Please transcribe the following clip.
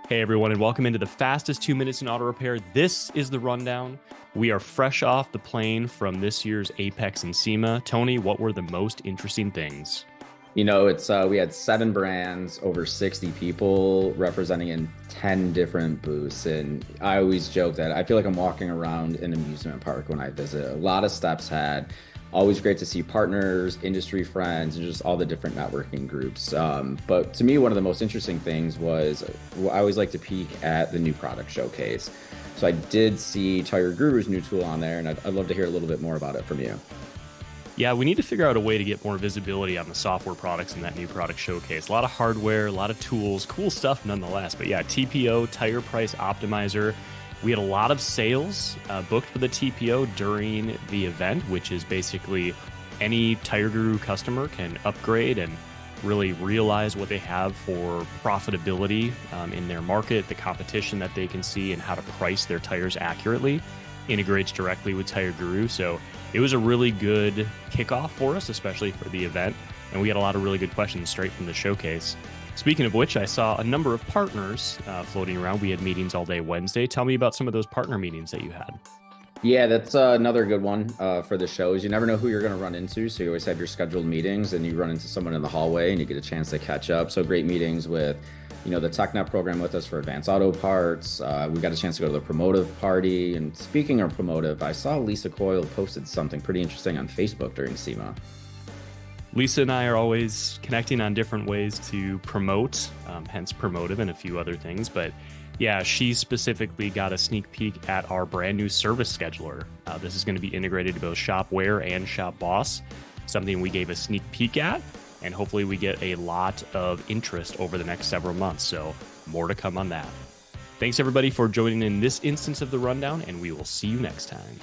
Hey everyone, and welcome into the fastest 2 minutes in auto repair. This is the rundown. We are fresh off the plane from this year's Apex and SEMA. Tony, what were the most interesting things? It's we had seven brands, over 60 people representing in 10 different booths. And I always joke that I feel like I'm walking around an amusement park when I visit. A lot of steps had. Always great to see partners, industry friends, and just all the different networking groups. But to me, one of the most interesting things was I always like to peek at the new product showcase. So I did see Tire Guru's new tool on there, and I'd love to hear a little bit more about it from you. Yeah, we need to figure out a way to get more visibility on the software products in that new product showcase. A lot of hardware, a lot of tools, cool stuff nonetheless. But yeah, TPO, Tire Price Optimizer. We had a lot of sales booked for the TPO during the event, which is basically any Tire Guru customer can upgrade and really realize what they have for profitability in their market, the competition that they can see, and how to price their tires accurately. Integrates directly with Tire Guru. So it was a really good kickoff for us, especially for the event. And we had a lot of really good questions straight from the showcase. Speaking of which, I saw a number of partners floating around. We had meetings all day Wednesday. Tell me about some of those partner meetings that you had. Yeah, that's another good one for the shows. You never know who you're going to run into, so you always have your scheduled meetings, and you run into someone in the hallway, and you get a chance to catch up. So great meetings with, the TechNet program with us for advanced auto parts. We got a chance to go to the Promotive party, and speaking of Promotive, I saw Lisa Coyle posted something pretty interesting on Facebook during SEMA. Lisa and I are always connecting on different ways to promote, hence Promotive and a few other things. But yeah, she specifically got a sneak peek at our brand new service scheduler. This is going to be integrated to both ShopWare and ShopBoss, something we gave a sneak peek at, and hopefully we get a lot of interest over the next several months. So more to come on that. Thanks everybody for joining in this instance of the rundown, and we will see you next time.